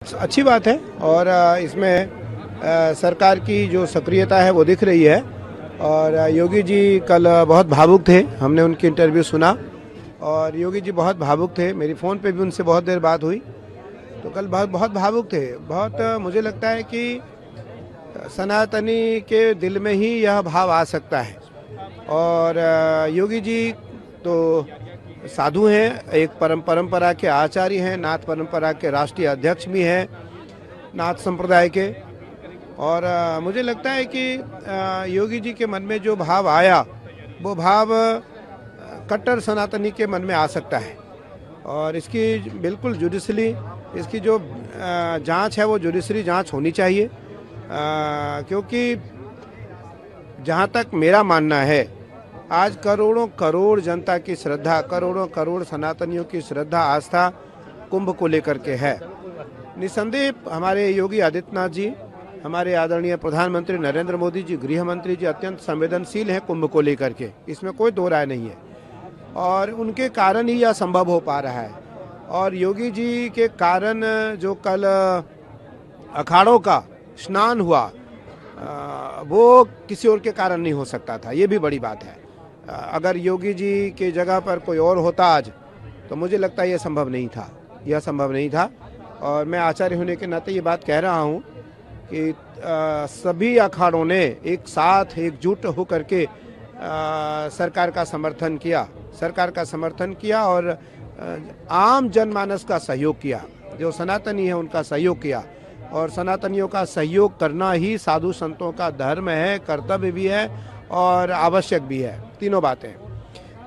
बहुत अच्छी बात है और इसमें सरकार की जो सक्रियता है वो दिख रही है। और योगी जी कल बहुत भावुक थे, हमने उनकी इंटरव्यू सुना और योगी जी बहुत भावुक थे। मेरी फ़ोन पे भी उनसे बहुत देर बात हुई, तो कल बहुत भावुक थे। बहुत मुझे लगता है कि सनातनी के दिल में ही यह भाव आ सकता है। और योगी जी तो साधु हैं, एक परंपरा के आचार्य हैं, नाथ परंपरा के राष्ट्रीय अध्यक्ष भी हैं नाथ संप्रदाय के। और मुझे लगता है कि योगी जी के मन में जो भाव आया वो भाव कट्टर सनातनी के मन में आ सकता है। और इसकी बिल्कुल जुडिशली इसकी जो जांच है वो जुडिशरी जांच होनी चाहिए, क्योंकि जहाँ तक मेरा मानना है आज करोड़ों करोड़ जनता की श्रद्धा, करोड़ों करोड़ सनातनियों की श्रद्धा आस्था कुंभ को लेकर के है। निसंदेह हमारे योगी आदित्यनाथ जी, हमारे आदरणीय प्रधानमंत्री नरेंद्र मोदी जी, गृह मंत्री जी अत्यंत संवेदनशील हैं कुंभ को लेकर के, इसमें कोई दो राय नहीं है। और उनके कारण ही यह संभव हो पा रहा है। और योगी जी के कारण जो कल अखाड़ों का स्नान हुआ वो किसी और के कारण नहीं हो सकता था, ये भी बड़ी बात है। अगर योगी जी के जगह पर कोई और होता आज, तो मुझे लगता है यह संभव नहीं था, यह संभव नहीं था। और मैं आचार्य होने के नाते ये बात कह रहा हूँ कि सभी अखाड़ों ने एक साथ एकजुट होकर के सरकार का समर्थन किया और आम जनमानस का सहयोग किया, जो सनातनी है उनका सहयोग किया। और सनातनियों का सहयोग करना ही साधु संतों का धर्म है, कर्तव्य भी है और आवश्यक भी है, तीनों बातें।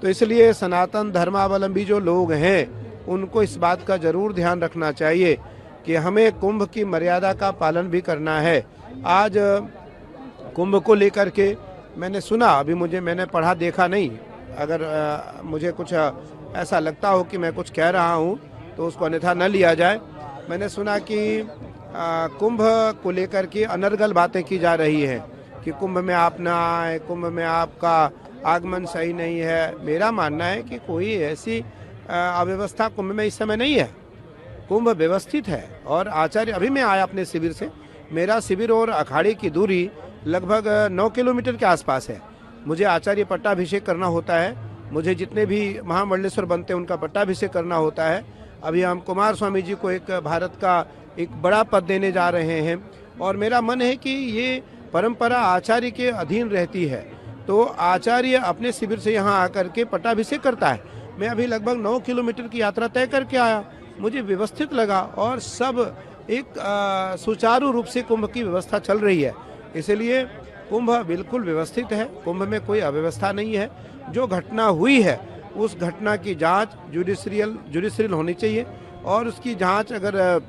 तो इसलिए सनातन धर्मावलंबी जो लोग हैं उनको इस बात का जरूर ध्यान रखना चाहिए कि हमें कुंभ की मर्यादा का पालन भी करना है। आज कुंभ को लेकर के मैंने सुना, अभी मैंने पढ़ा देखा नहीं, अगर मुझे कुछ ऐसा लगता हो कि मैं कुछ कह रहा हूँ तो उसको अन्यथा न लिया जाए। मैंने सुना कि कुंभ को लेकर के अनर्गल बातें की जा रही हैं कि कुंभ में आप ना आए, कुंभ में आपका आगमन सही नहीं है। मेरा मानना है कि कोई ऐसी अव्यवस्था कुंभ में इस समय नहीं है, कुंभ व्यवस्थित है। और आचार्य, अभी मैं आया अपने शिविर से, मेरा शिविर और अखाड़े की दूरी लगभग 9 किलोमीटर के आसपास है। मुझे आचार्य पट्टाभिषेक करना होता है, मुझे जितने भी महामंडलेश्वर बनते हैं उनका पट्टाभिषेक करना होता है। अभी हम कुमार स्वामी जी को एक भारत का एक बड़ा पद देने जा रहे हैं और मेरा मन है कि ये परंपरा आचार्य के अधीन रहती है, तो आचार्य अपने शिविर से यहाँ आकर के पट्टाभिषेक करता है। मैं अभी लगभग 9 किलोमीटर की यात्रा तय करके आया, मुझे व्यवस्थित लगा और सब एक सुचारू रूप से कुंभ की व्यवस्था चल रही है। इसलिए कुंभ बिल्कुल व्यवस्थित है, कुंभ में कोई अव्यवस्था नहीं है। जो घटना हुई है उस घटना की जांच जुडिशरियल होनी चाहिए और उसकी जांच अगर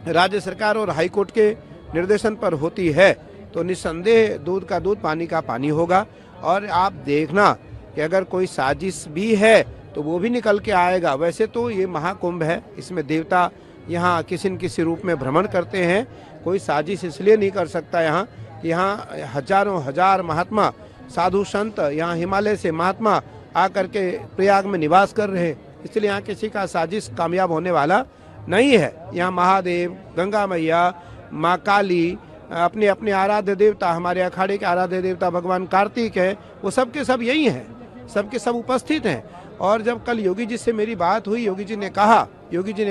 राज्य सरकार और हाई कोर्ट के निर्देशन पर होती है तो निस्संदेह दूध का दूध, पानी का पानी होगा। और आप देखना कि अगर कोई साजिश भी है तो वो भी निकल के आएगा। वैसे तो ये महाकुंभ है, इसमें देवता यहाँ किसी न किसी रूप में भ्रमण करते हैं। कोई साजिश इसलिए नहीं कर सकता यहाँ कि यहाँ हजारों हजार महात्मा साधु संत, यहाँ हिमालय से महात्मा आकर के प्रयाग में निवास कर रहे हैं, इसलिए यहाँ किसी का साजिश कामयाब होने वाला नहीं है। यहाँ महादेव, गंगा मैया, माँ काली, अपने अपने आराध्य देवता, हमारे अखाड़े के आराध्य देवता भगवान कार्तिक है, वो सब के सब यही हैं, सब के सब उपस्थित हैं। और जब कल योगी जी से मेरी बात हुई, योगी जी ने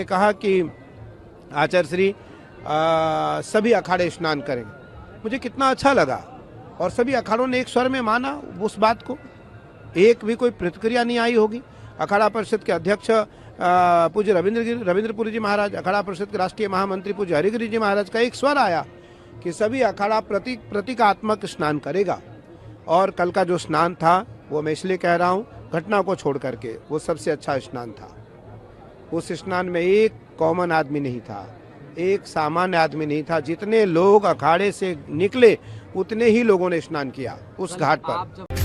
कहा कि आचार्य श्री सभी अखाड़े स्नान करेंगे। मुझे कितना अच्छा लगा और सभी अखाड़ों ने एक स्वर में माना उस बात को, एक भी कोई प्रतिक्रिया नहीं आई होगी। अखाड़ा परिषद के अध्यक्ष पूज्य रविंद्रपुरी जी महाराज, अखाड़ा परिषद के राष्ट्रीय महामंत्री पूज्य हरिगिरी जी महाराज का एक स्वर आया कि सभी अखाड़ा प्रतीकात्मक स्नान करेगा। और कल का जो स्नान था वो मैं इसलिए कह रहा हूँ, घटना को छोड़ करके वो सबसे अच्छा स्नान था। उस स्नान में एक कॉमन आदमी नहीं था, एक सामान्य आदमी नहीं था। जितने लोग अखाड़े से निकले उतने ही लोगों ने स्नान किया उस घाट पर।